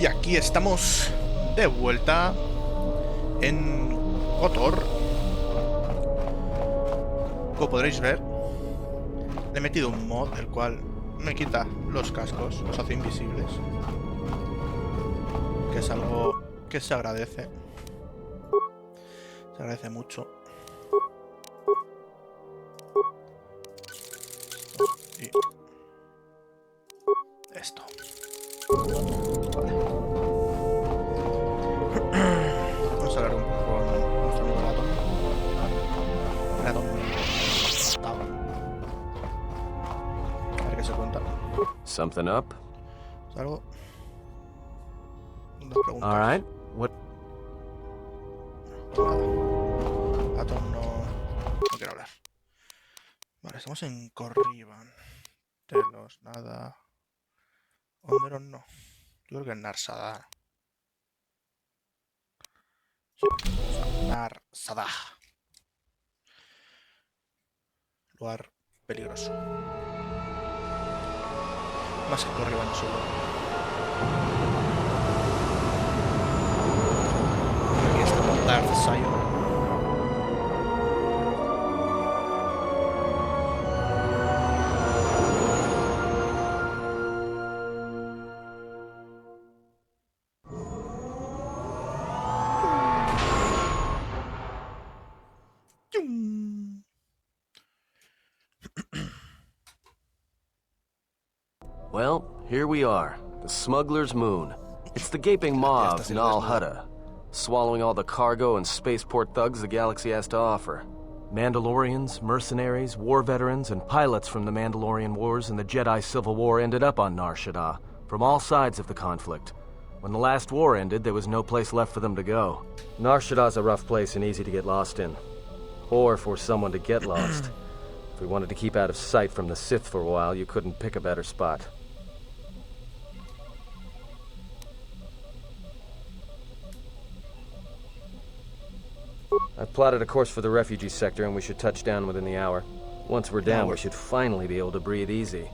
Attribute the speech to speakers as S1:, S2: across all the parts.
S1: Y aquí estamos de vuelta en KOTOR. Como podréis ver, le he metido un mod el cual me quita los cascos, los hace invisibles, que es algo que se agradece. Se agradece mucho. Y esto. Vale. Vamos a hablar un poco con nuestro amigo Atom. A ver qué se cuenta.
S2: Something up?
S1: ¿Algo? Unas preguntas.
S2: All right. What?
S1: Nada. Atom no quiere hablar. Vale, estamos en Corriban. Telos, nada. Onderon no. Yo creo que en Narsada. Sí, vamos a Narsada. Lugar peligroso. Más que Corriban solo. Aquí está Darth Sion.
S2: Well, here we are. The Smuggler's Moon. It's the gaping maw of Nal Hutta, swallowing all the cargo and spaceport thugs the galaxy has to offer. Mandalorians, mercenaries, war veterans, and pilots from the Mandalorian Wars and the Jedi Civil War ended up on Nar Shaddaa, from all sides of the conflict. When the last war ended, there was no place left for them to go. Nar Shaddaa's a rough place and easy to get lost in. Or for someone to get lost. If we wanted to keep out of sight from the Sith for a while, you couldn't pick a better spot. I've plotted a course for the refugee sector and we should touch down within the hour. Once we're down, we should finally be able to breathe easy.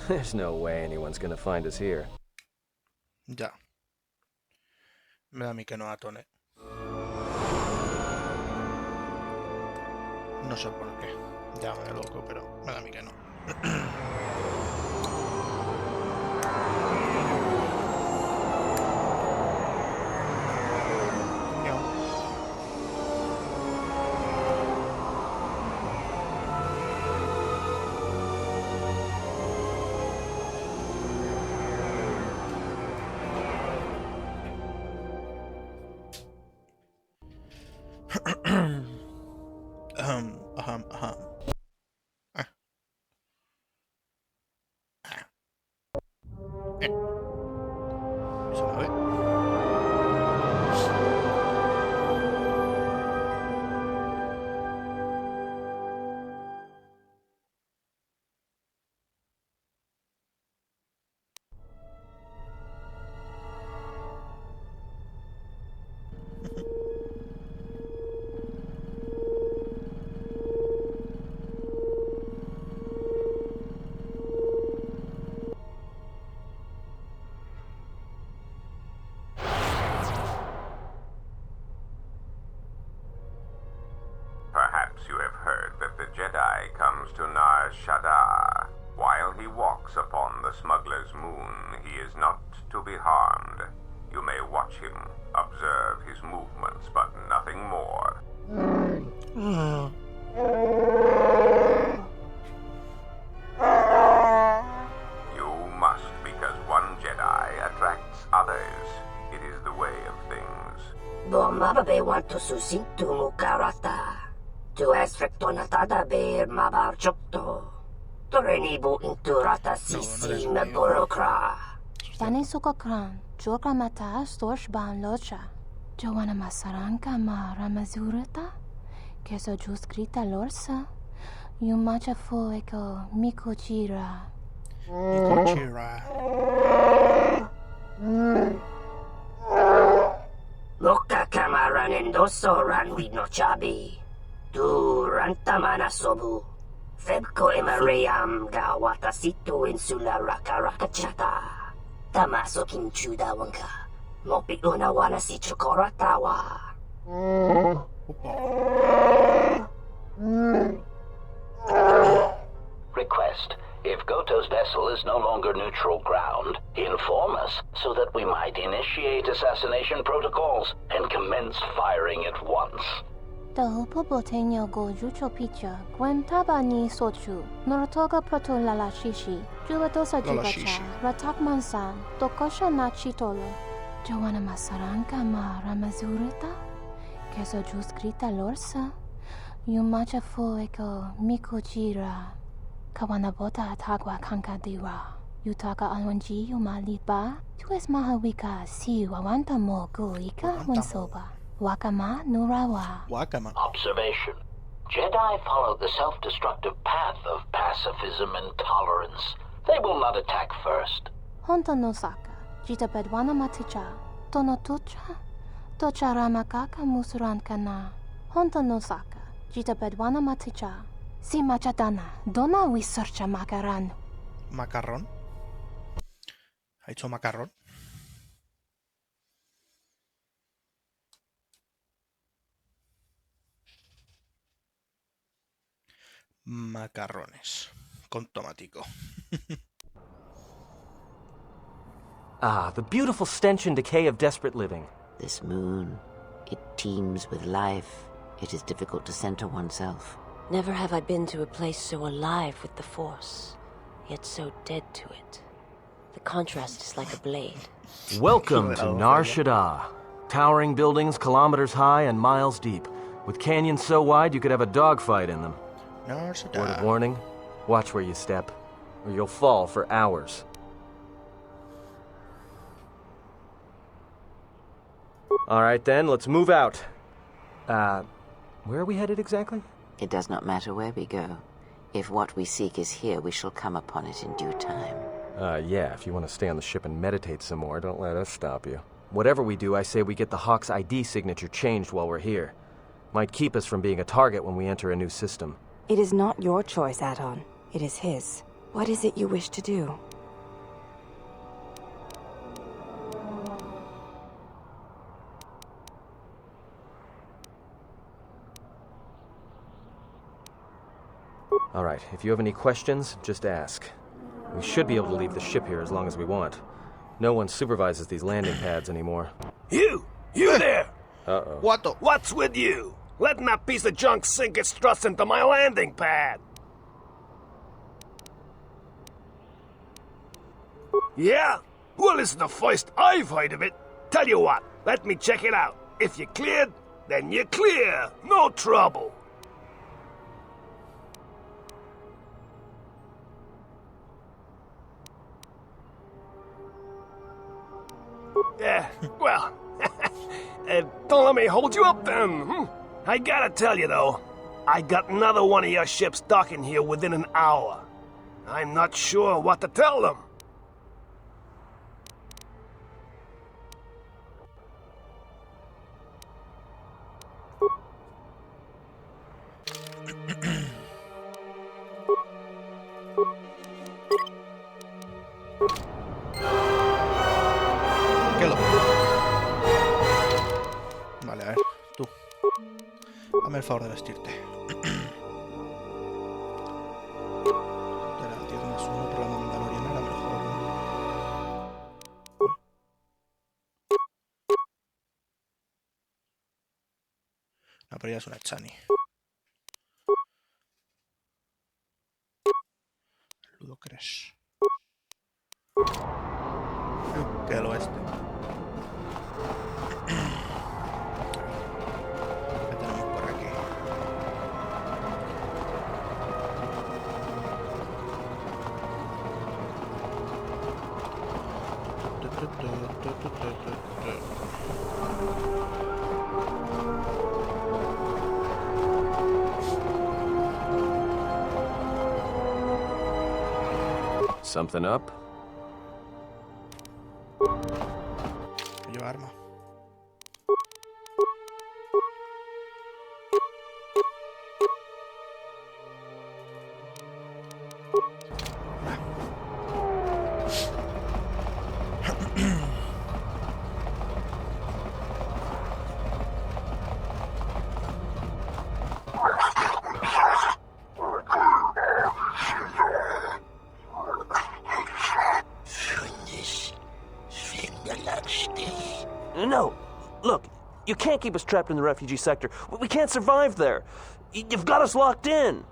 S2: There's no way anyone's gonna find us here.
S1: Ya. Me da a mí que no atone. No sé por qué. Llámame loco, pero me da a mí que no. Se me ve.
S3: Perhaps you have heard that the Jedi comes to Nar Shaddaa. While he walks upon the Smuggler's Moon, he is not to be harmed. You may watch him, observe his movements, but nothing more. You must, because one Jedi attracts others. It is the way of things.
S4: Bomababe want to susintu mukarata. Tu esfrektonatada beer mabarchokto. Torenibu inturata sisi meborokra.
S5: Dani sukakran, joka mata storch ban locha. Joana masaranka ma ramazurata. Keso juskrita lorsa. Yumacha fu eko mikochira.
S1: Mikochira.
S4: Loka kamaran endoso ranwi no chabi. Tu rantamana sobu. Febko emaream ga watasitu insula raka rakachata. Tamaso kinchuda wanka. Mopi unawana si Chukoratawa.
S1: Opa.
S6: Request. If Goto's vessel is no longer neutral ground, inform us so that we might initiate assassination protocols and commence firing at once.
S5: Tahupo boteño go jucho picha, Gwentaba ni sochu, Norotoga proto lalashishi, Jubatosa
S1: Lalashishi.
S5: jibacha, Ratak mansan, Tokosha na chitolo. Joana masaranka ma ramazurita, Keso juskrita lorsa, Yumacha fueko mikojira, Kawanabota atagwa kankadira, Yutaka alwanji yumaliba, Tues mahawika si wawanta mo goika wansoba. Wakama Nurawa.
S1: Wakama.
S6: Observation. Jedi follow the self-destructive path of pacifism and tolerance. They will not attack first.
S5: Honto no saka. Jita bedwana maticha. Tono tucha. Tocha ramakaka musuran kana. Honto no saka. Jita bedwana maticha. Si machadana. Dona we searcha makaran.
S1: Macarrón. ¿Ha hecho macarrón? Macarrones. Con tomatico.
S2: Ah, the beautiful stench and decay of desperate living.
S7: This moon, it teems with life. It is difficult to center oneself.
S8: Never have I been to a place so alive with the Force, yet so dead to it. The contrast is like a blade.
S2: Welcome to Nar Shaddaa. Towering buildings kilometers high and miles deep, with canyons so wide you could have a dogfight in them.
S1: Nar
S2: Word of
S1: Shaddaa.
S2: warning, watch where you step, or you'll fall for hours. Alright then, let's move out. Where are we headed exactly?
S7: It does not matter where we go. If what we seek is here, we shall come upon it in due time.
S2: Yeah, if you want to stay on the ship and meditate some more, don't let us stop you. Whatever we do, I say we get the Hawk's ID signature changed while we're here. Might keep us from being a target when we enter a new system.
S9: It is not your choice, Adon. It is his. What is it you wish to do?
S2: Alright, if you have any questions, just ask. We should be able to leave the ship here as long as we want. No one supervises these landing pads anymore.
S10: You there!
S2: Uh-oh.
S1: What the?
S10: What's with you? Letting that piece of junk sink its struts into my landing pad. Yeah? Well, it's the first I've heard of it. Tell you what, let me check it out. If you're cleared, then you're clear. No trouble. Well, don't let me hold you up then. I gotta tell you though, I got another one of your ships docking here within an hour. I'm not sure what to tell them.
S1: ¿Qué lo? Vale, a ver, tú. Hazme el favor de vestirte. Espera, 10 más 1 por la Mandaloriana, la mejor. No, pero ya es una Chani. Ludo Crash. Que el oeste. ¿Qué tenemos por aquí?
S2: Something up?
S1: Lleva arma.
S2: No! Look, you can't keep us trapped in the refugee sector. We can't survive there. You've got us locked in.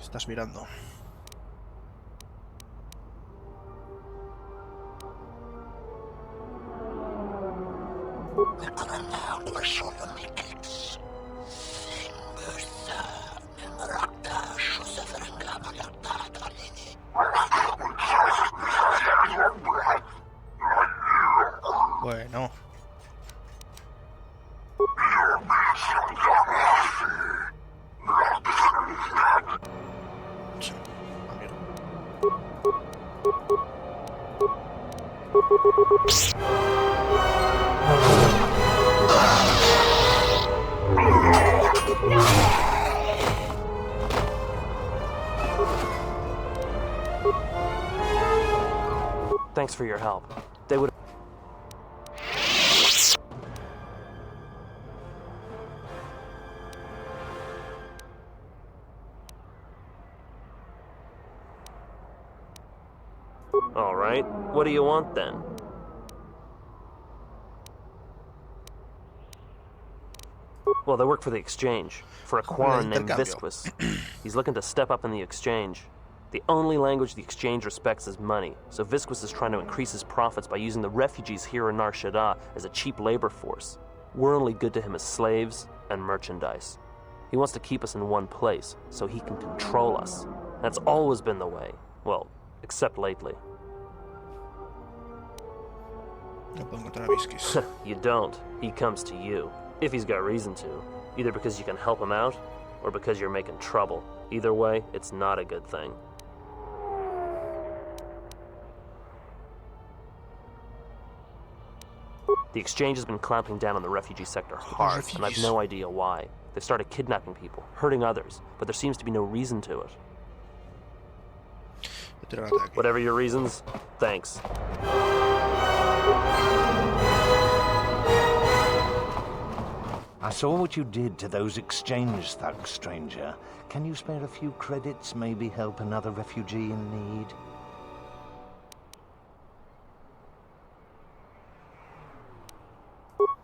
S1: Estás mirando. Bueno.
S2: Thanks for your help. They would... All right. What do you want then? Well, they work for the Exchange, for a Quarren named Visquis. He's looking to step up in the Exchange. The only language the Exchange respects is money, so Visquis is trying to increase his profits by using the refugees here in Nar Shaddaa as a cheap labor force. We're only good to him as slaves and merchandise. He wants to keep us in one place, so he can control us. That's always been the way. Well, except lately.
S1: No puedo encontrar a Visquis.
S2: You don't. He comes to you. If he's got reason to. Either because you can help him out, or because you're making trouble. Either way, it's not a good thing. The Exchange has been clamping down on the refugee sector hard, and I've no idea why. They've started kidnapping people, hurting others, but there seems to be no reason to it. Whatever your reasons, thanks.
S11: I saw what you did to those Exchange thugs, stranger. Can you spare a few credits, maybe help another refugee in need?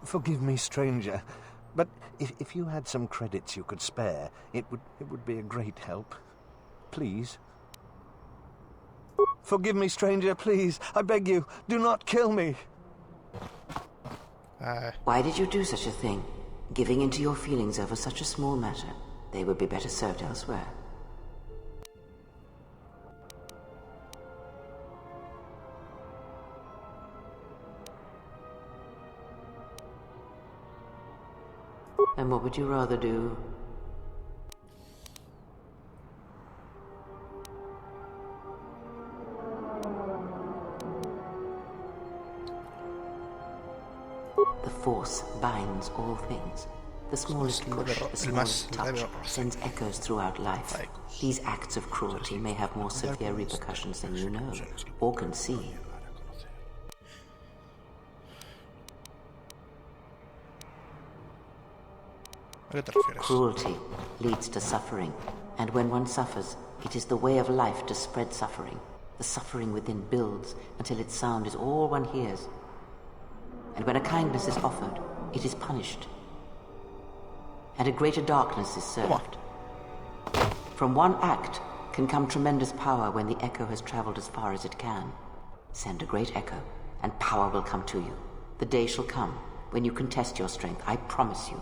S11: Forgive me, stranger, but if you had some credits you could spare, it would be a great help. Please. Forgive me, stranger, please. I beg you, do not kill me.
S7: Why did you do such a thing? Giving in to your feelings over such a small matter. They would be better served elsewhere. And what would you rather do? The Force binds all things. The smallest push, the smallest touch, sends echoes throughout life. These acts of cruelty may have more severe repercussions than you know, or can see. Cruelty leads to suffering, and when one suffers, it is the way of life to spread suffering. The suffering within builds until its sound is all one hears. And when a kindness is offered, it is punished. And a greater darkness is served. From one act can come tremendous power when the echo has traveled as far as it can. Send a great echo, and power will come to you. The day shall come when you can test your strength, I promise you.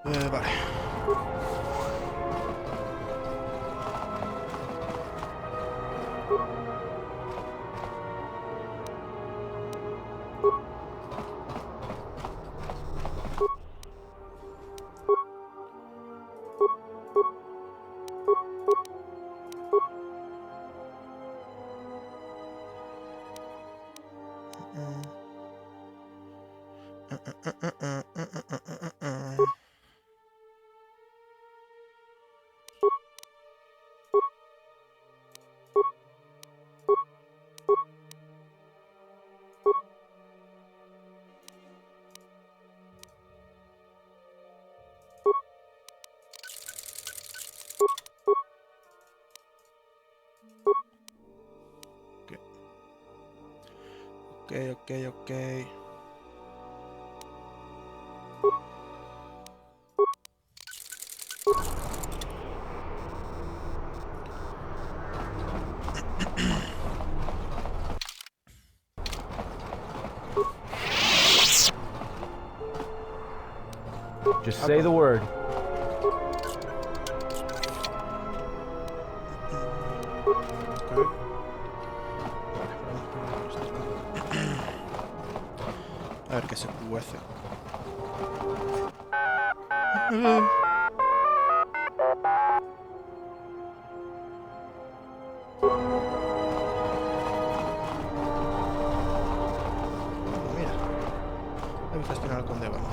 S1: Vale. Ok.
S12: Just say the word.
S1: A ver qué se cuece. Mira. Hay que gestionar al conde, vamos.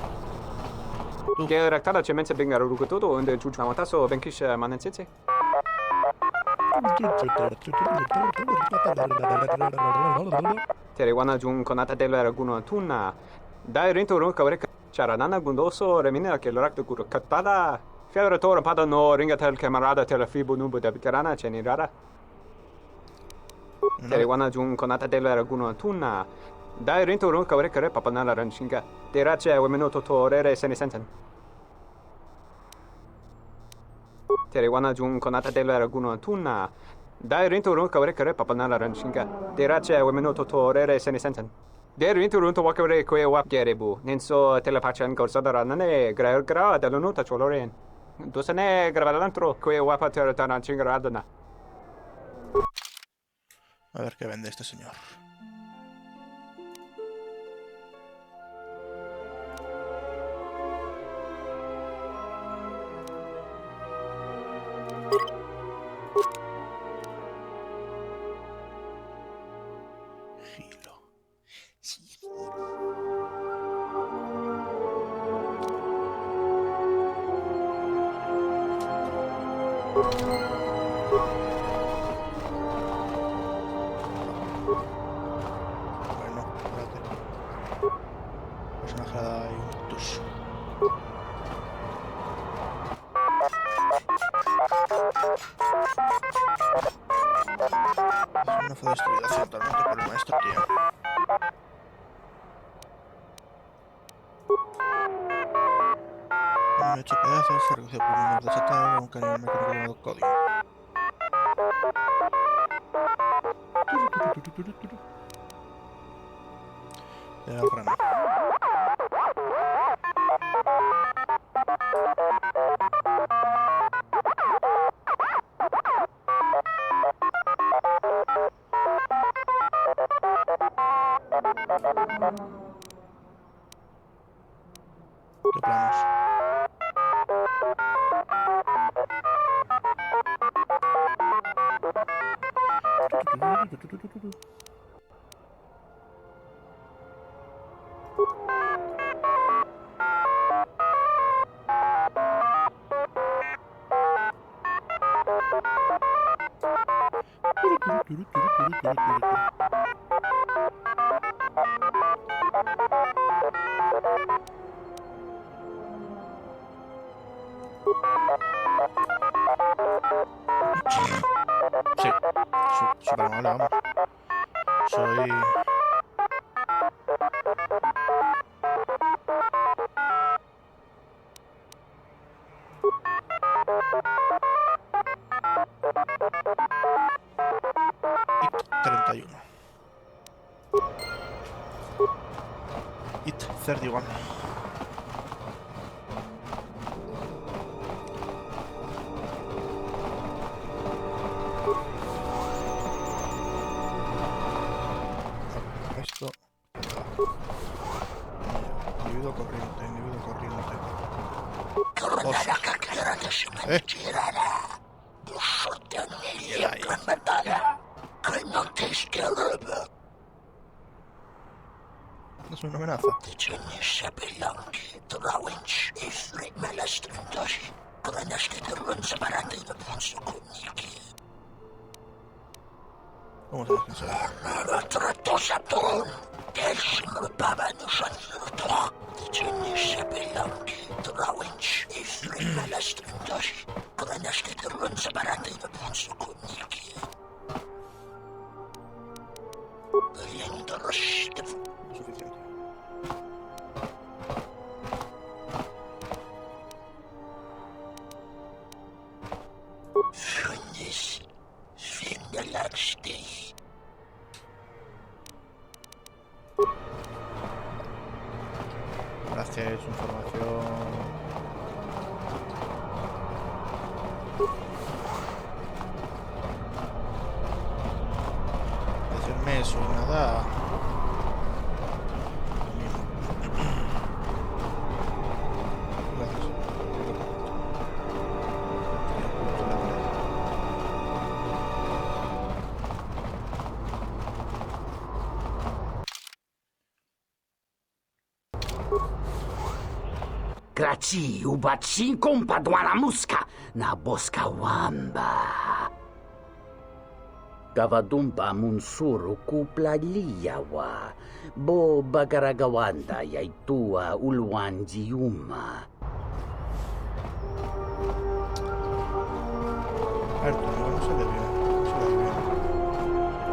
S13: Gerektada cemense bingar rukutudo und chuchamataso benkish manensitsi. Teriwana jun konata del raguno tuna. Dai rinto run kavrek charanana gundoso remina che l'orakto guru katada. Fiavra tora pada no ringa tel camarada tel fibu nubu de bikarana cenirara. Teriwana jun konata del raguno tuna. Dai rinto run kavrek re papanala ranshinga. Terace wemeno totorere senisensen. Teriwana jun konata del raguno tuna. Dai rinto run kavrek re papanala ranshinga. Terace wemeno totorere senisensen. Der rinto run to wakare kwe wap gerebu. Nenso telepachan korsada nane gra dalonuta choloren. Dosane gravalantro kwe wapa teratana chingaradana.
S1: A ver qué vende este señor. Bueno, espérate. Personaje de Ictus. No fue destruida accidentalmente por el maestro, tío. Un hecho pedazos se reduce por un número desatado a un cañón mecánico llamado código. De la rama. ¿Qué planos? Sí, súper amable, vamos. Soy... IT 31. IT 31. Esto... Individuo corriente, individuo corriente. No es una amenaza. Vamos a ver quién será. Gracias, información. Decirme eso y nada.
S6: Graci ubaci kompadwana muska na boska wamba. Gavadumpa munsuru kupla liyawa. Bo bagaragawanda yaitua ulwanjiuma.
S1: No se le ve.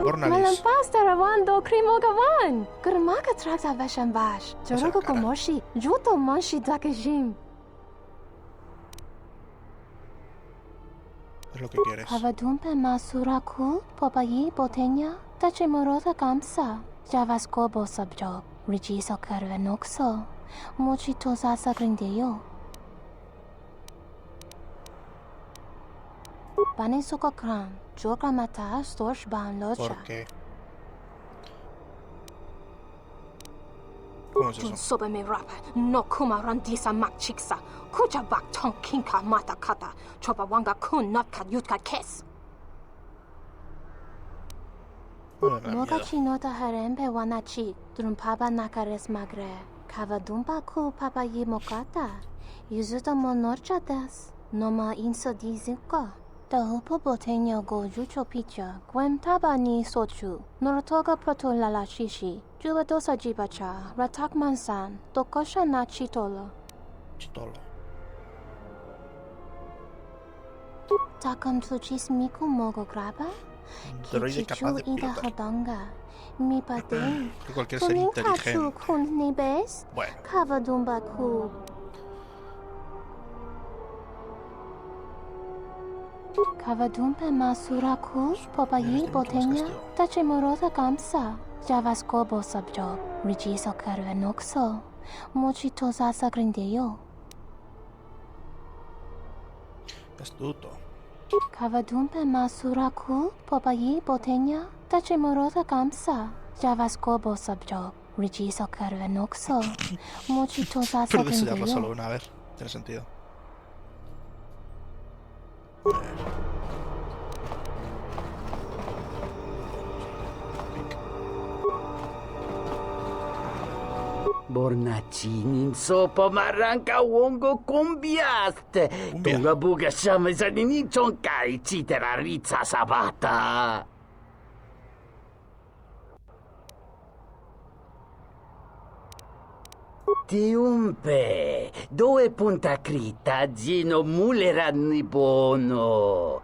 S1: Bornalis.
S5: Malampas tarawando krimogawan. Gurmaka trakta vashambash. Jorogo komoshi. Juto manshi dakajim.
S1: Es lo que quieres.
S5: Havadumpe masuraku, popayi botenya, tachimorota kamsa. Javaskobo sabjo, rijiso karvenokso. Mochito sasa grindeyo. Bani sokokran, joka mata storch ban locha.
S1: ¿Por qué? ¿Cómo es eso?
S5: Sobe me rapa, no kuma randisa makchiksa. Kucha bak tong kinka mata kata. Chopa wanga kun not kat yutka kes. Moga chinota harembe wanachi, drumpaba nakares magre. Kavadumpa ku papa yi mokata. Yuzuta monorcha das. Noma inso dizuka. Tahupo boteño go jucho picha, gwen taba ni sochu, norotoga proto lala shishi, juba dosa jibacha, ratak mansan, tokosha na chitolo.
S1: Chitolo.
S5: Takam tuchis miku mogo graba?
S1: Droide capaz de
S5: ida
S1: pilotar.
S5: hodanga. Mi paten.
S1: Que cualquier ser inteligente.
S5: Kun nibes?
S1: Bueno.
S5: Kavadumba ku. Kavadumpe masuraku, popayi botenya, tachimorota kamsa. Javaskobo sabjo, rijiso karvenokso. Mochito sasa grindeyo.
S1: Astuto.
S5: Kavadumpe masuraku, popayi botenya, tachimorota kamsa. Javaskobo sabjo, rijiso karvenokso. Mochito sasa
S1: Pero desearlo
S5: grindeyo.
S1: solo una vez. Tiene sentido.
S6: Bornacinin sopa maranka wongo kumbiaste. Tunga buga shame zanini chonkai chitera ritza sabata. Tiumpe, dove punta crita gino muleranni bono.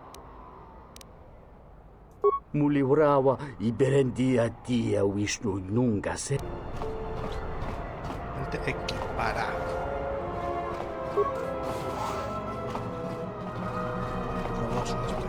S6: Muliurawa iberendia tia Vishnu nunca se.
S1: Él te equipara. Como dos este.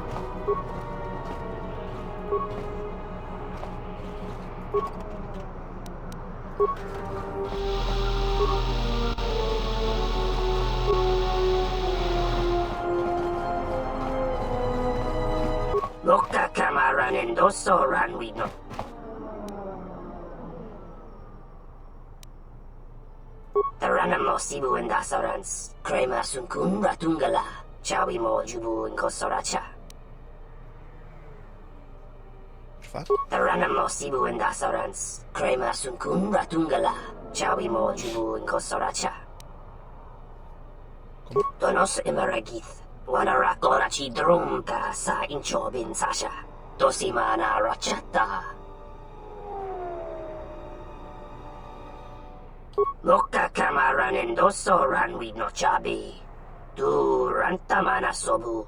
S4: Loka kamaran endoso ranwino. Taranamo sibu endasarans. Krema sunkun ratungala. Chawi mo jubu inkosoracha. Taranamo sibu endasarans. Krema sunkun ratungala. Chawi mo jubu inkosoracha. Donos emeragith. Wanarakorachi drumka sa inchobin sasha. Tosimana rachata. Loka kamaran endoso ranwi no chabi. Tu rantamana sobu.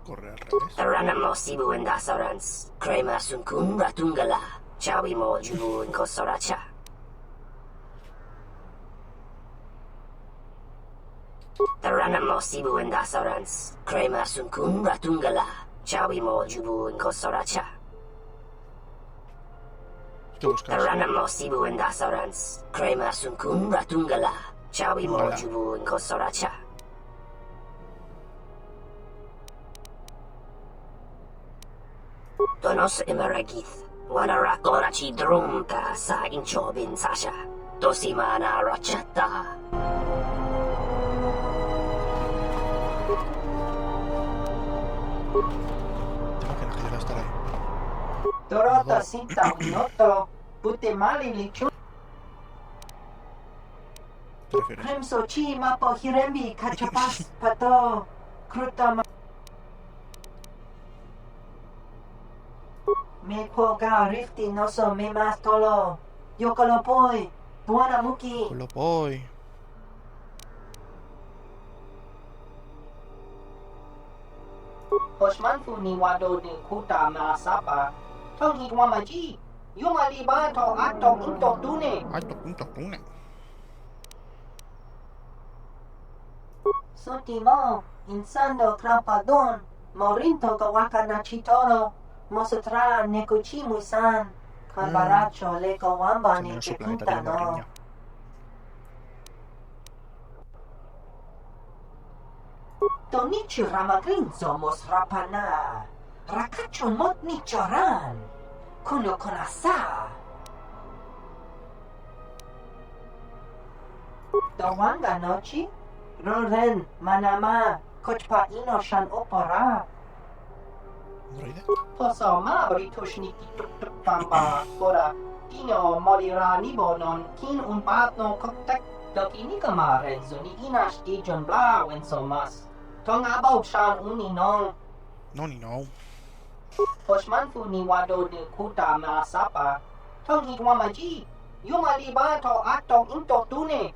S1: Corre al revés.
S4: Taranamo sibu endasarans. Krema sunkun ratungala. Chawi mo jubu inkosoracha. Taranamo sibu endasarans. Krema sunkun ratungala. Chawi mojubu en kosoracha.
S1: ¿Qué buscas?
S4: Arana mosibu en dasarans. Crema sunkun ratungala. Chawi mojubu en kosoracha. Donos emeragith. Wanara korachi drumka sa inchobin sasha. Dosimana rachata.
S1: Te imaginas que llega a estar ahí.
S14: Dorota sinta unoto. Pute mali lichu.
S1: ¿Te refieres?
S14: Crimso chi mapo hirembi kachapas pato. Krutama. Me poga rifti noso me mas tolo. Yokolo poi. Buona muki.
S1: Lo voy.
S14: Osmanfu ni wado ni kuta masapa. Tongi wamaji. Yuma libato ato into dune.
S1: Tune.
S14: Sotimo. Insando crampadon. Morinto kawaka na chitoro. Mosutra nekuchimu san. Kalbaracho leko wamba ni
S1: Su planeta tiene
S14: no.
S1: riña.
S14: Tonichi ramagrinzo mos rapana. Rakacho mot nichoran. Kuno konasa. Dawanga nochi. Roren manama. Kochpa ino shan opora.
S1: ¿Droide?
S14: Poso ma britush ni tamba. Bora. Tino morira nibo non kin un pat no koktek. Doki nikama renzo ni inash dijon bla wenso mas. Tong abaw shan uni nong.
S1: No.
S14: Osmanfu ni wado ni kuta masapa. Tong hitwamaji. Yuma libato ato into tune.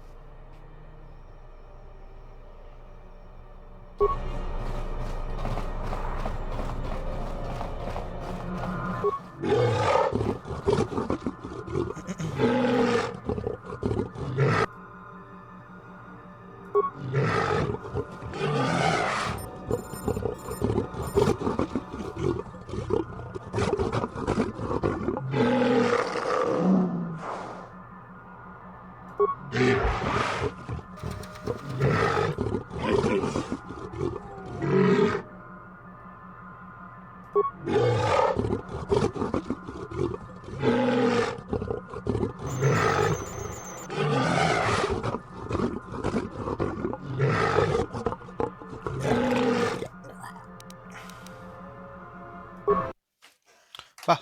S1: Va.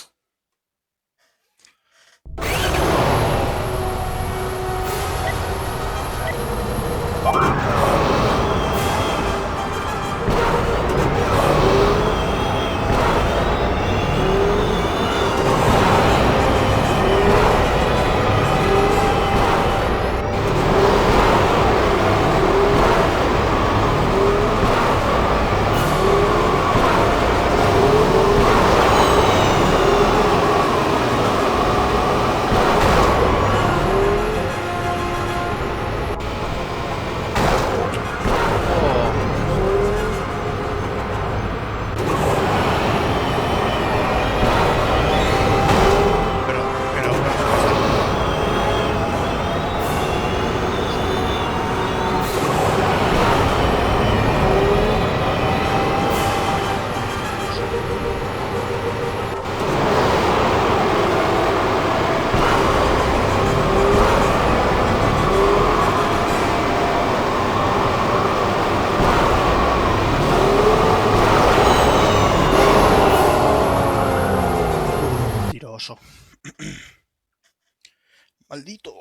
S1: Maldito.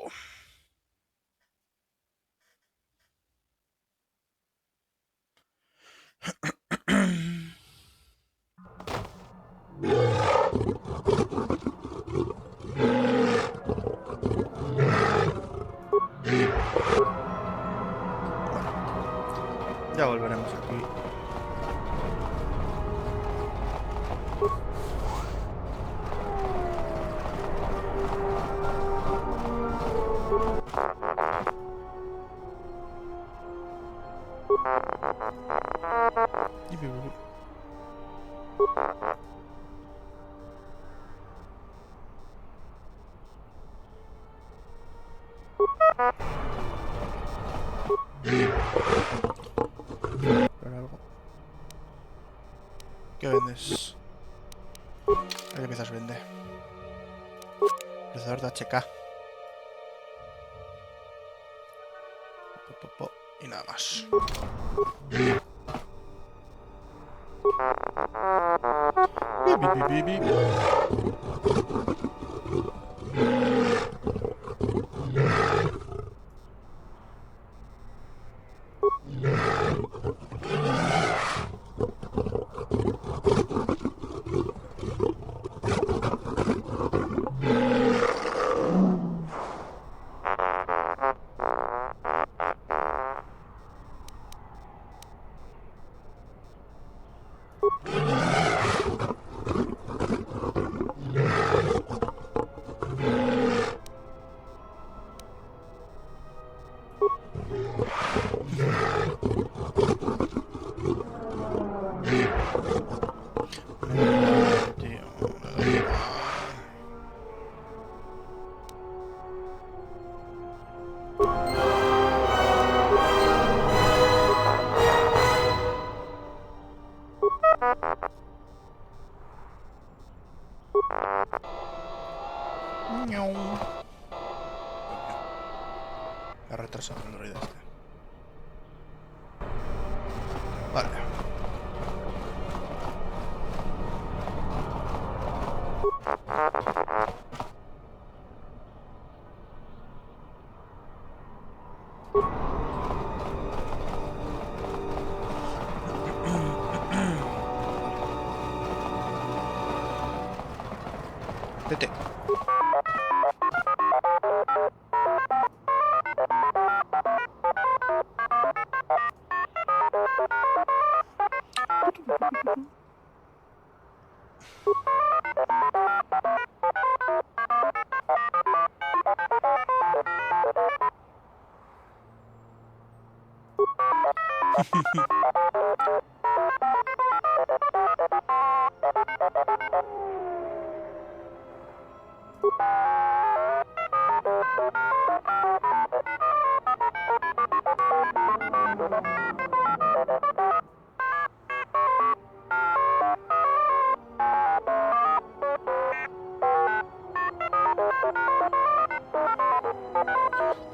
S1: Ya volveremos aquí. Algo. ¿Qué vendes? ¿Qué piezas vende? Procesador de HK. Y nada más. Ha retrasado el droide este. Vale. Vete.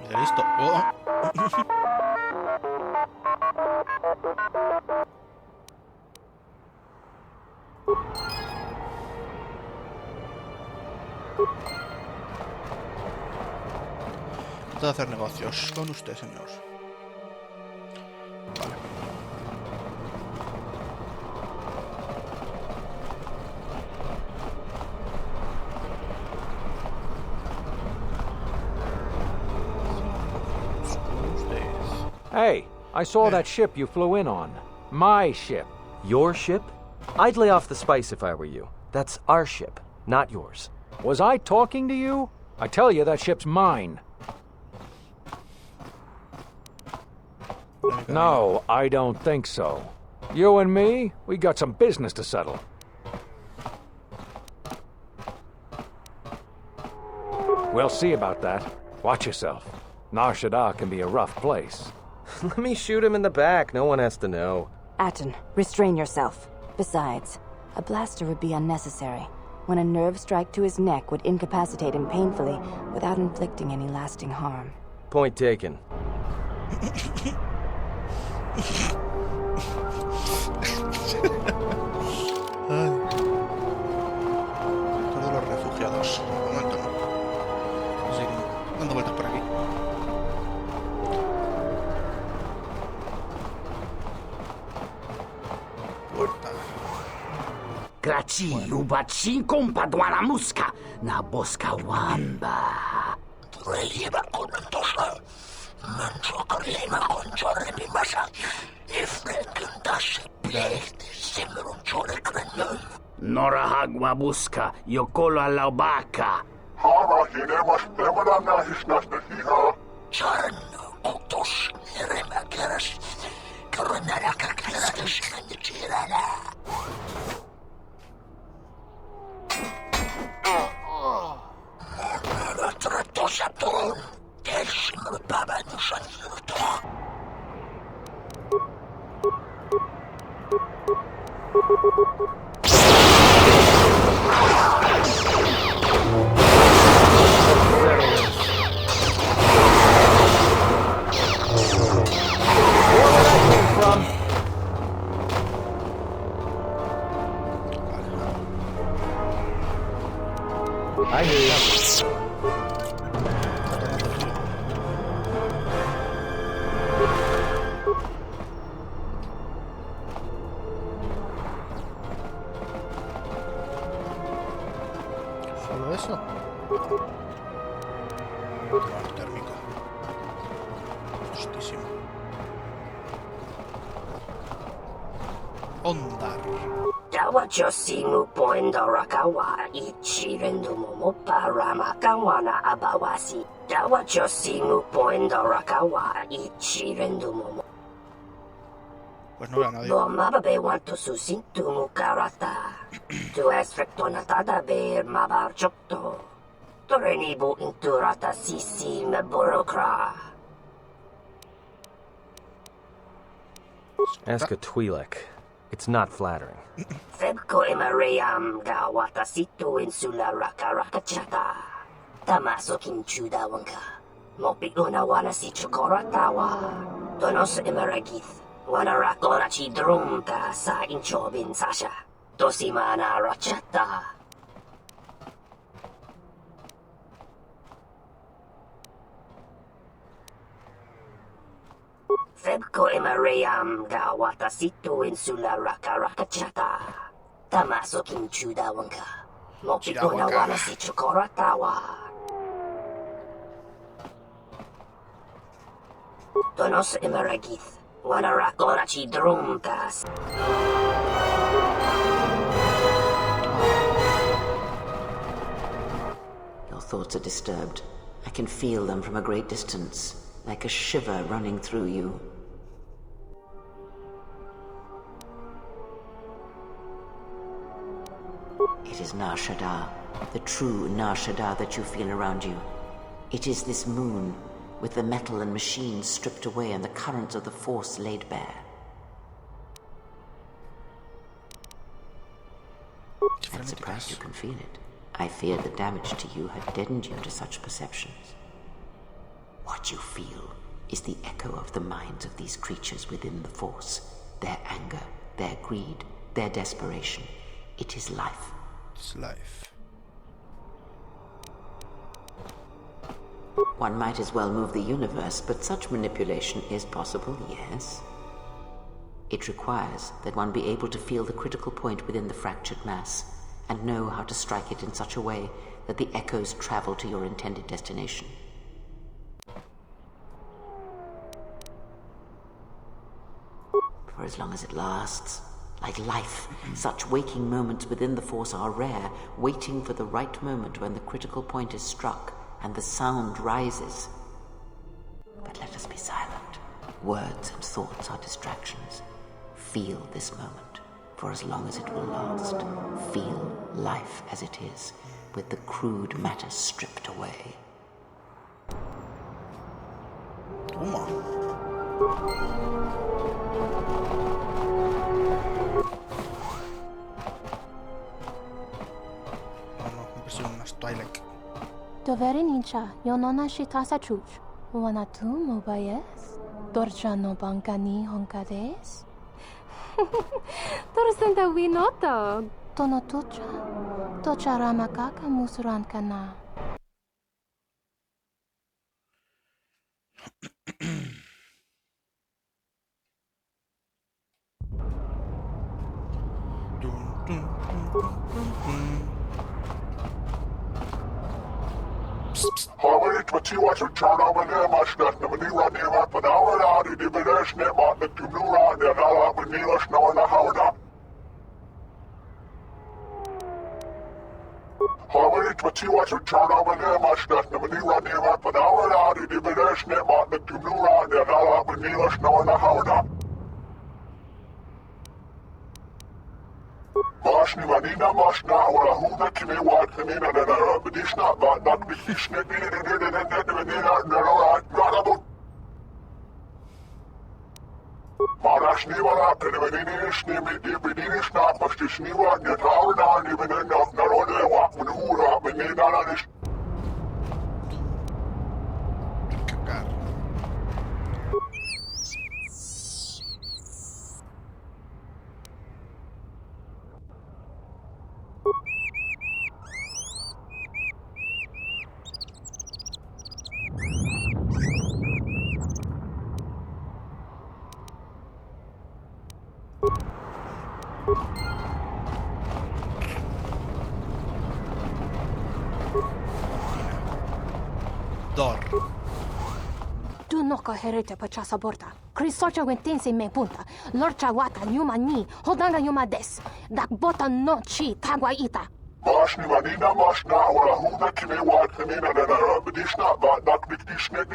S1: Listo. Oh. Trato de hacer negocios con usted, señor. Vale.
S12: Hey, I saw that ship you flew in on. My ship.
S2: Your ship? I'd lay off the spice if I were you. That's our ship, not yours.
S12: Was I talking to you? I tell you, that ship's mine. No, I don't think so. You and me, we got some business to settle. We'll see about that. Watch yourself. Nar Shaddaa can be a rough place.
S2: Let me shoot him in the back. No one has to know.
S15: Atten, restrain yourself. Besides, a blaster would be unnecessary, when a nerve strike to his neck would incapacitate him painfully without inflicting any lasting harm.
S2: Point taken.
S1: Todos los refugiados. Un momento, no. Sí, dando vueltas por aquí. Puerta.
S16: Graci ubaci kompadwana muska na boska wamba. Relieva con tosa. Mancho corlema con chorre di masa. Ifrekundas plehti semronchore krenyon. Nora hagwa buska yokolo alaubaka.
S17: Hava hinemas pemananahisnasta hiha.
S16: Charn kotos remäkeräs. Koronaraka keräs mennetirana. on Decimal Babanus and Utah.
S12: I knew you.
S1: ¿Solo eso? Térmico. Justísimo. Ondar.
S4: Dawachosimu poendo rakawa ichi rendo momo parama kawana abawasi. Dawachosimu poendo rakawa ichi rendo momo.
S1: Pues no veo a nadie.
S4: Mababe wanto susintu mukarata. Tu es rectonatada ber mabar chokto. Torenibu inturata sisi meborokra.
S2: Ask a Twi'lek. It's not flattering.
S4: Febko emareyam ga watasitu insula rakarakachata. Tamaso kinchuda wanka. Mopi una wana si chokoratawa. Donos emaragith. Wana rakona chi drumka sa inchobin sasha. Dosimana rachata. Febko emareyam ga watasitu insula rakarakachata. Tamaso kinchuda wanka. Mopi una wana si chokoratawa. Donos emaragith. Wana rakona chi drumkas.
S7: Your thoughts are disturbed. I can feel them from a great distance, like a shiver running through you. It is Nar Shaddaa, the true Nar Shaddaa that you feel around you. It is this moon, with the metal and machines stripped away and the currents of the Force laid bare. I'm surprised you can feel it. I feared the damage to you had deadened you to such perceptions. What you feel is the echo of the minds of these creatures within the Force. Their anger, their greed, their desperation. It is life.
S1: It's life.
S7: One might as well move the universe, but such manipulation is possible, yes. It requires that one be able to feel the critical point within the fractured mass, and know how to strike it in such a way that the echoes travel to your intended destination. For as long as it lasts, like life, such waking moments within the Force are rare, waiting for the right moment when the critical point is struck and the sound rises. But let us be silent. Words and thoughts are distractions. Feel this moment, for as long as it will last. Feel life as it is, with the crude matter stripped away.
S5: Doveri nincha, yonona shitasa chuch. Wana tu mobayes? Dorcha no bankani honkades? Torsenta winoto. Tono tucha. Tocha ramakaka musuran kana.
S17: Hawait matiwa to chana manemas that the maniwa neva panawara di dividesh nema the tumura de ala manilas no na hawda. Hawait matiwa to chana manemas that the maniwa neva panawara di dividesh nema the tumura de ala manilas no na hawda. Masni manina mashna wala huda kime wat khamina na bedishna ba nak bishne Marashni wala penevenish ni bedinish na pastishni wa ni tauna ni benena na rode wa munura benena na nish
S1: Dor.
S5: Tu no coherete pa chasa borta. Crisocha wentense me punta. Lorcha wata nyuma ni. Hodanga nyuma des. Dak bota no chi tagwa ita.
S17: Mashni manina mashna wala huda kime wat khamina na bedishna ba nak bishne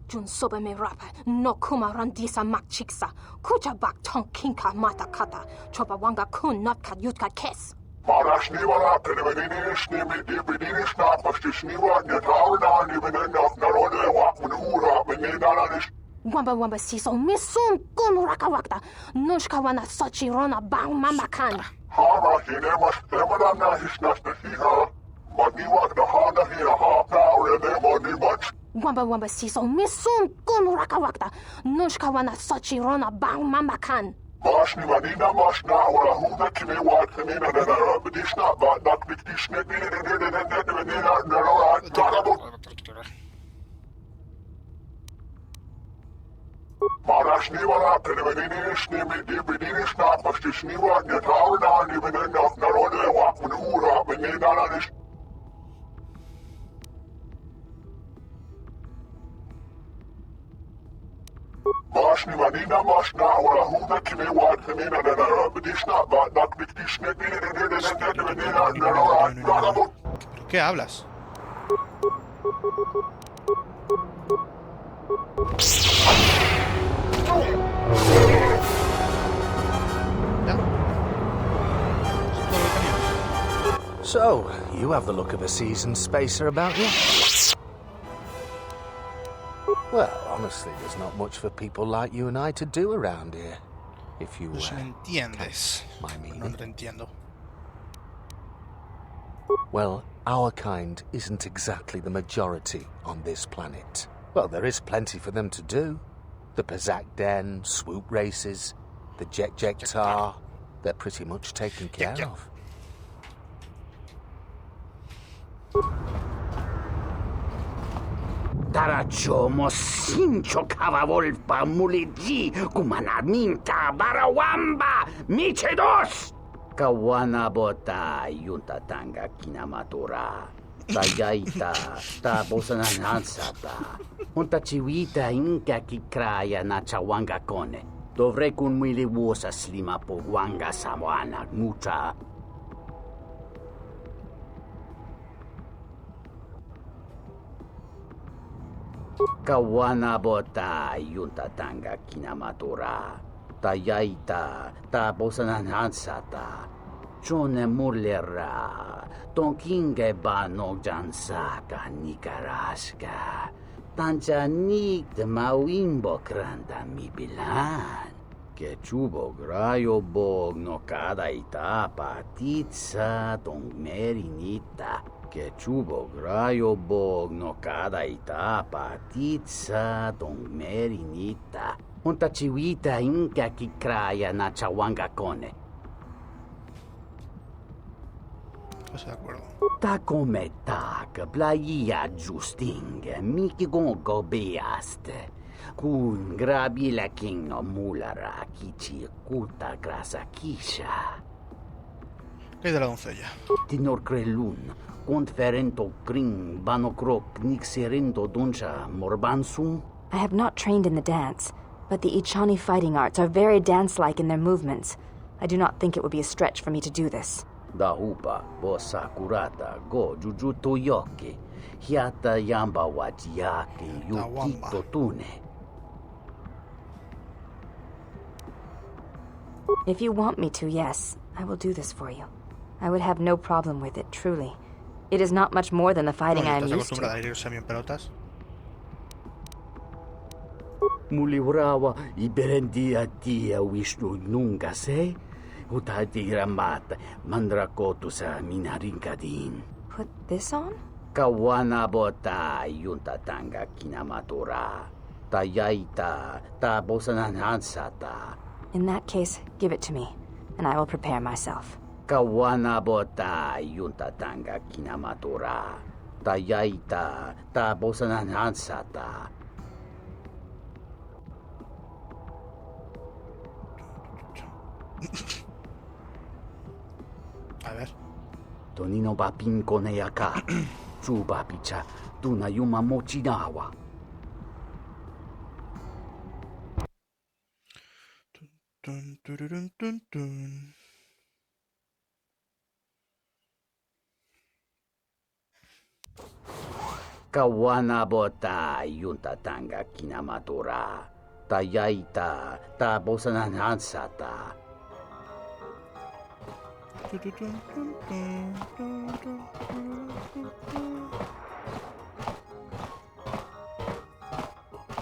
S5: Jun sobe me rapa. No kuma randisa mak chiksa. Kucha bak tong kinka mata kata. Chopa wanga kun not kat yutka kes.
S17: Marashni wala penevenish ni bedinish na pastishni wa ni tauna ni benena na rode wa munura benena na nish
S5: Wamba siso misum kun raka wakta. Nushka wana sochi rona bang mama kan.
S17: Hara hinemas emana na hisnas na hiha. Mani wakta hana hiha ha power de mani much.
S5: Wamba siso misum kun raka wakta. Nushka wana sochi rona bang mama kan.
S17: Mashni manina mashna wala huda kime wat khamina na bedishna ba nak bishne Marashni wala penevenish ni bedinish na pastishni wa ni tauna ni benena na rode wa munura benena na nish Mashni manina mashna wala huda kime wat khamina na bedishna ba nak bishne
S1: ¿Qué hablas?
S11: So, you have the look of a seasoned spacer about you. Well, honestly, there's not much for people like you and I to do around here. If you
S1: Pues no entiendes.
S11: my meaning.
S1: No te entiendo.
S11: Well, our kind isn't exactly the majority on this planet. Well, there is plenty for them to do. The Pazak Den, swoop races, the Jet Tar, they're pretty much taken care of.
S18: Tarachomo sincho kavavolpa muliji kumanarminta barawamba michedos kawana bota yunta tanga kinamatura tayaita ta bosananansata unta chiwita inka kikraya na chawanga kone dovrei kun mwili wosa slima po wanga sawana mucha kawana bota yunta tanga kinamatura tayaita ta bosananansata chone mulera tonkinge bano jansaka nikaraska tanchanik de mawimbo kranda mi bilan que chubo grayo bog no cada itapa titsa ton merinita que chubo grayo bog no cada itapa titsa ton merinita unta chiwita inka kikraya na chawanga kone
S1: Pues de acuerdo.
S18: ta come tak playa justing miki gongo beaste kun grabila king no mulara kichi kulta grasa kisha
S1: ¿Qué hay de la doncella?
S18: tinor krelun conferento kring banokrok nixerendo doncha morbansum
S15: I have not trained in the dance, but the Ichani fighting arts are very dance-like in their movements. I do not think it would be a stretch for me to do this.
S18: da hupa bosa kurata go jujuto yoki hiata yamba wajiaki yukito tune
S15: If you want me to, yes, I will do this for you. I would have no problem with it, truly. It is not much more than the fighting I am used to.
S18: Muliwrawa iberendia dia Vishnu nunga se utati ramata mandrakotu sa minaringkadin.
S15: Put this on?
S18: Kawana bota yunta tanga kinamatura. Tayaita ta bosananansata.
S15: In that case, give it to me, and I will prepare myself.
S18: Kawana bota yunta tanga kinamatura. Tayaita ta bosananansata.
S1: A ver.
S18: Tonino papin koneyaka. Chuba picha tuna yuma mochinawa.
S1: Dun, dun, dun, dun.
S18: Kawana bota yunta tanga kinamatura. Tayaita ta bosananansata.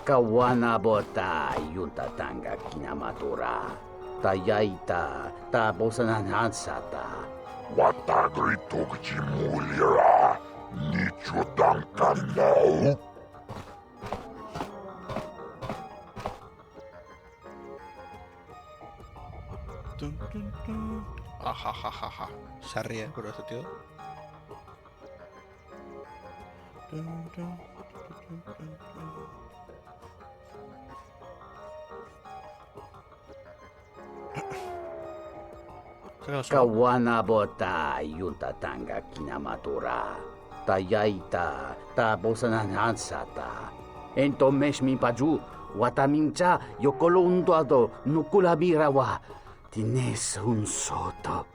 S18: Kawana bota yunta tanga kinamatura. Tayaita ta bosananansata.
S17: Watagrituk jimulira. Nicho dankanau.
S1: Ajajajaja. Se ríe por este tío.
S18: Kawana bota yunta tanga kinamatura. Tayaita ta bosananansata. Entomesh mi paju watamincha yokolunduado nukulabirawa. Tines un soto.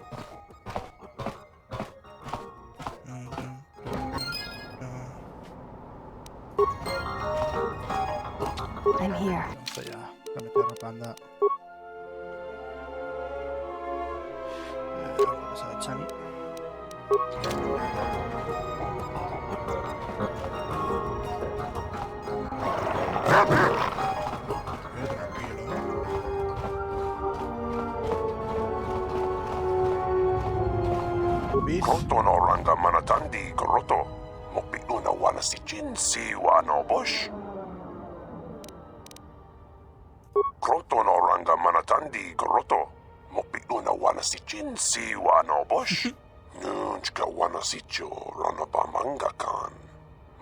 S15: I'm here.
S1: Esto ya, la meter panda. Vamos a Chani.
S17: Kroto no ranga manatandi kroto. Mokpikno na wana si jinsi wano bosh. Kroto no ranga manatandi kroto. Mokpikno na wana si jinsi wano bosh. Nunchka wana si cho rana ba manga kan.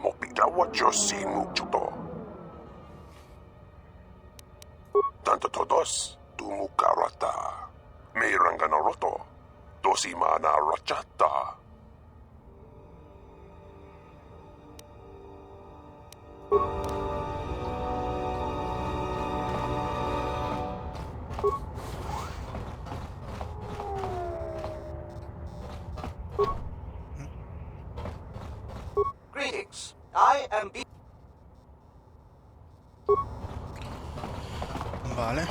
S17: Mokpikna wacho si mukchuto. Tanto todos tumukarata. May ranga no roto. Dosi mana rachata.
S19: Greetings. I am
S1: Vale.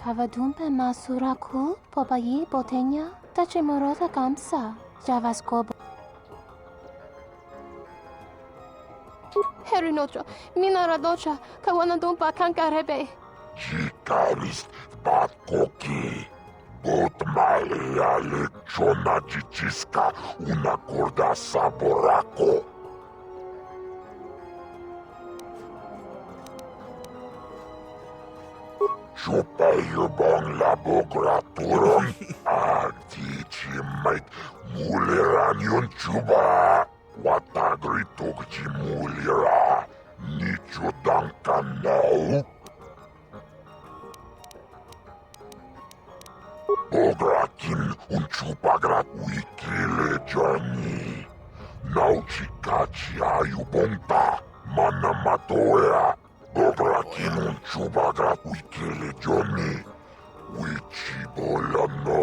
S5: Kavadumpe masuraku popayi botenya tachimorota kamsa javaskobo. Herinocha, minaradocha, kawanadumpa kankarebe.
S17: Chikaris batkoki. Bot malia lechona chichiska una corda saborako. Chupeio bong labograturum. Artici mait muleranion chuba. Watagrituk mulira. Nicho dankanau. Bograkin un chupagrat wikile Johnny. Nauchikachi ayubonta. Manamatoea. Bograkin un chupagrat wikile Johnny. Wichibolano.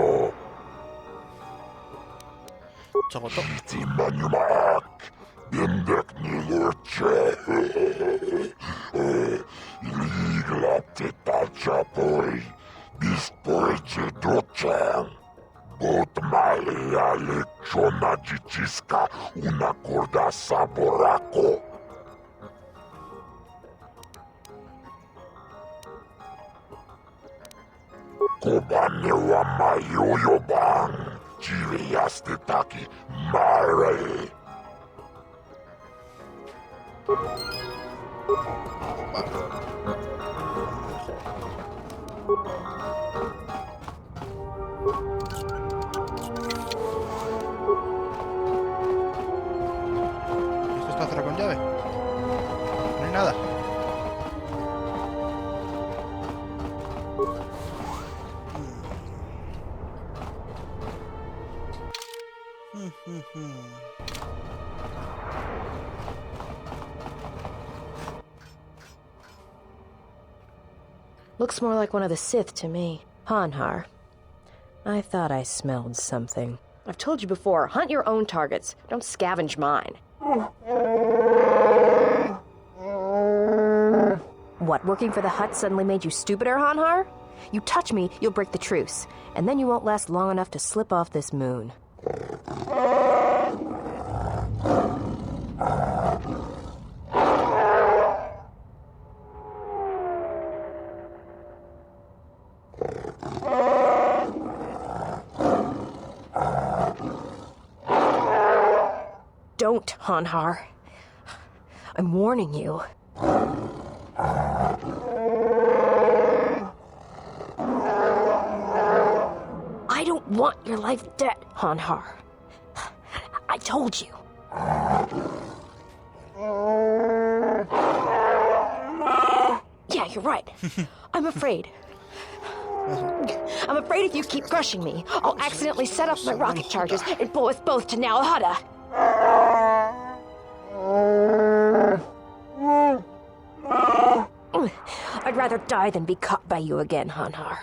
S17: Chiti manumak. Bindekni luce. Ligla te tacia poi. Dispoice docem. Bot malia leciona gicisca una corda saboraco. Kobane wa mayoyo bang. Chiriaste taki mare.
S1: ¿Esto está cerrado con llave? No hay nada.
S8: Looks more like one of the Sith to me. Hanhar. I thought I smelled something. I've told you before, hunt your own targets. Don't scavenge mine. What, working for the Hutt suddenly made you stupider, Hanhar? You touch me, you'll break the truce. And then you won't last long enough to slip off this moon. Don't, Hanhar. I'm warning you. I don't want your life dead, Hanhar. I told you. Yeah, you're right. I'm afraid. I'm afraid if you keep crushing me, I'll accidentally set off my rocket charges and blow us both to Nal Hutta. I'd rather die than be caught by you again, Hanhar.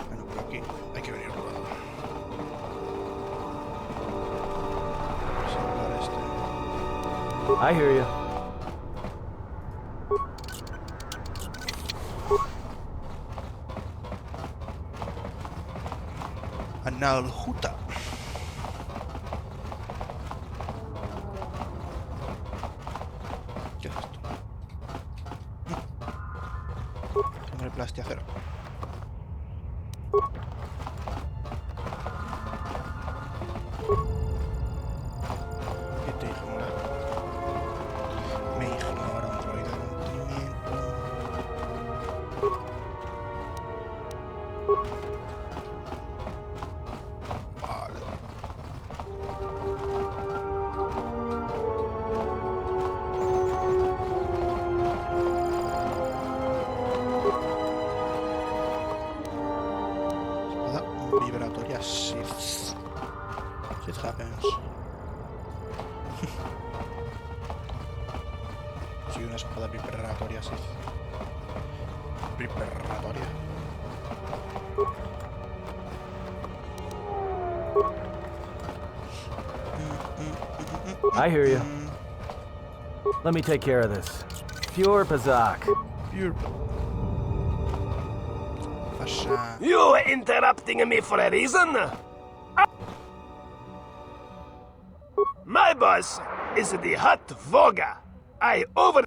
S1: Bueno, por aquí hay que venir por lado.
S12: I hear you.
S1: Nal Hutta. ¿Qué es esto? Tengo el plastiacero. ¿Qué te ignora? Me ignora un droide de mantenimiento. Vibratoria Sith. Shit happens. Soy una espada vibratoria Sith. Vibratoria.
S12: I hear you. Let me take care of this. Pure Pazak.
S1: Pure.
S10: You interrupting me for a reason? My boss is the Hutt Voga. I over...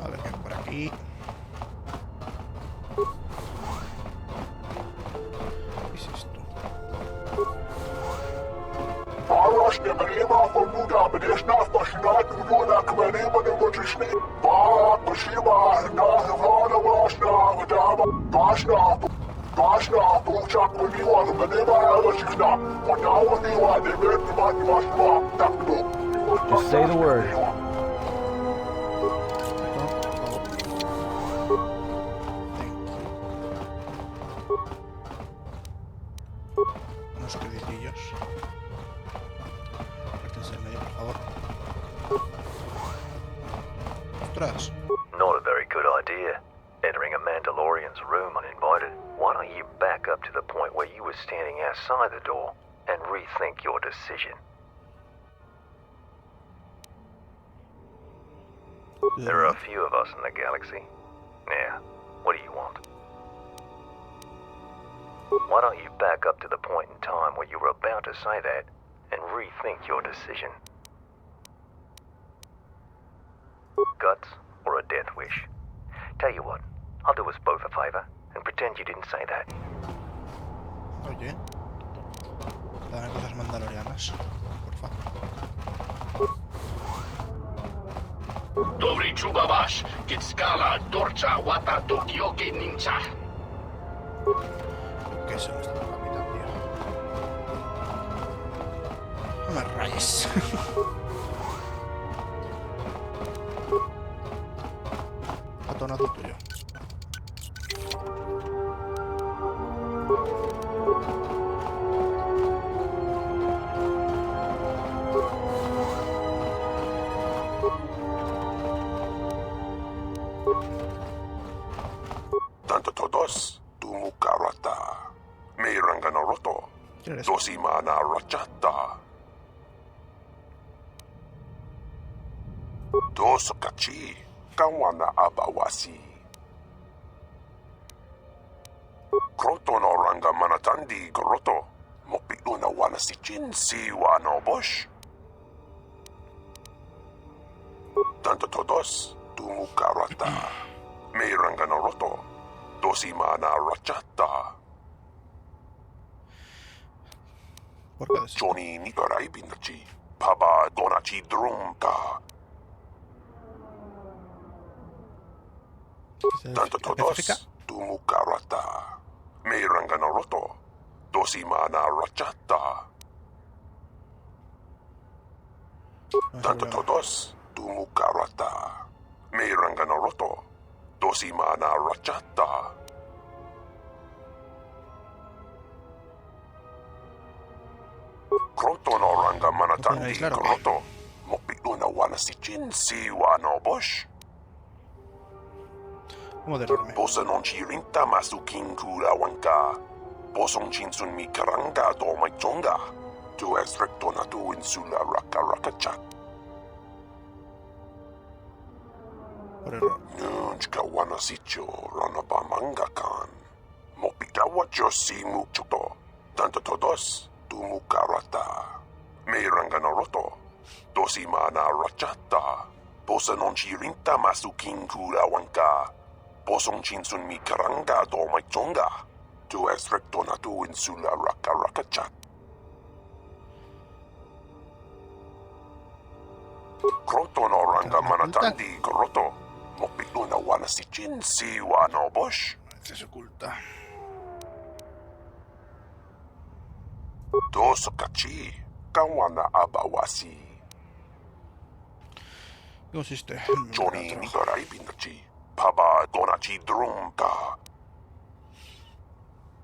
S1: A ver qué hay por aquí. ¿Qué es esto?
S12: Just say the word.
S1: Unos credillos. Partense en medio, por favor. Ostras.
S19: Not a very good idea. Entering a Mandalorian's room uninvited. Why don't you back up to the point where you were standing outside the door and rethink your decision? There are a few of us in the galaxy. Now, what do you want? Why don't you back up to the point in time where you were about to say that and rethink your decision? Guts or a death wish? Tell you what, I'll do us both a favor and pretend you didn't say that.
S1: Oye, dame cosas mandalorianas, por favor.
S6: Dobry Chubabash, Kitskala, Dorcha, Wata, Tokyoke, Ninja.
S1: ¿Qué es esto, capitán, tío? No me rayes. Atonado tuyo.
S17: Tanto todos, tu mukarata. Meirangana roto. Dosimana rachata. Dosokachi. Kawana abawasi. Kroto no ranga manatandi goroto. Mopi una wana si chin si wano bosh. Tanto todos, tu mukarata. Meirangana roto. Dosimana rachata. Johnny Nigarai Binachi. Paba Donachi Drumka. Tanto todos, tu mukarata. Meirangana roto. Dosimana rachata. Tanto todos, tu mukarata. Meirangana roto. Dosimana rachata. Kroto no ranga manatandi kroto. Mopi una wana si chin si wano bosh. Posa non ci rinta masu kingura wanka. Posong chinsun mi karanga do mai chonga. Tu es rectonatu insula raka raka chat. Nunchka wana sicho ranaba manga kan. Mopitawa josi muchoto. Tanto todos, tu mukarata. Meirangana roto. Dosimana rachata. Posa non ci rinta masu kingura wanka. Posong chinsun mi karanga do mai chonga. Tu es rectonatu insula raka raka chat. Kroto no ranga manatandi goroto. Mopi una wana si chin si wano bosh.
S1: Se oculta.
S17: Dosokachi. Kawana abawasi.
S1: Consiste.
S17: Johnny Nigarai Binachi. Paba Donachi Drumka.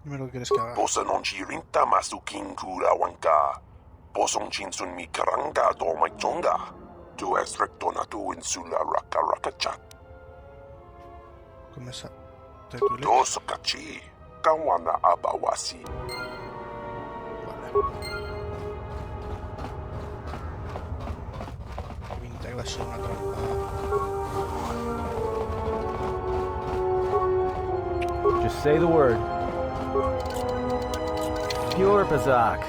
S1: Dime lo que quieres que haga.
S17: Posa non ci rinta masu kingura wanka. Posong chinsun mi karanga do mai chonga. Tu es rectonatu insula raka raka chat.
S1: Come esa.
S17: Dosokachi. Kawana abawasi.
S1: Pinta que va a ser una trampa.
S12: Just say the word. Pure Bazak.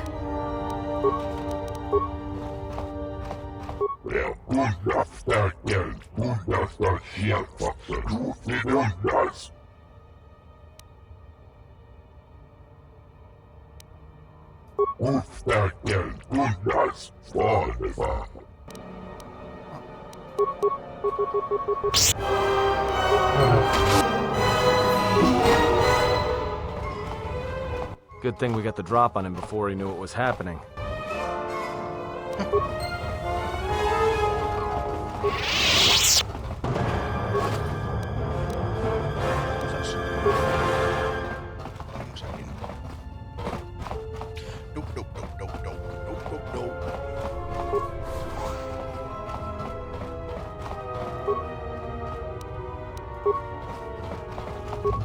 S12: Good thing we got the drop on him before he knew what was happening.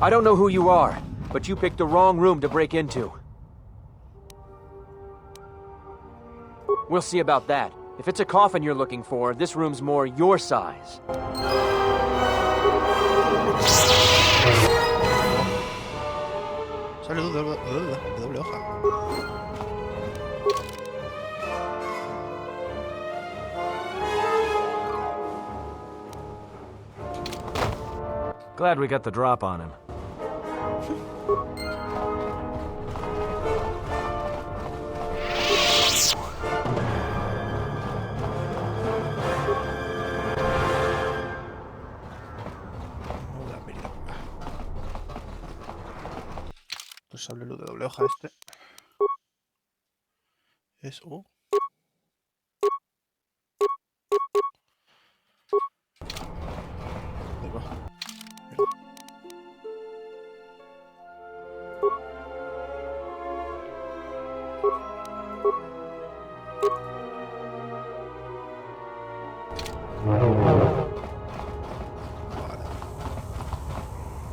S20: I don't know who you are, but you picked the wrong room to break into. We'll see about that. If it's a coffin you're looking for, this room's more your size.
S1: Sale de doble hoja.
S12: Glad we got the drop on him.
S1: Pues sable luz de doble hoja este. Es... Ahí va.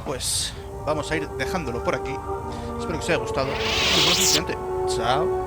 S1: Pues vamos a ir dejándolo por aquí. Espero que os haya gustado. Nos vemos en el siguiente. Chao.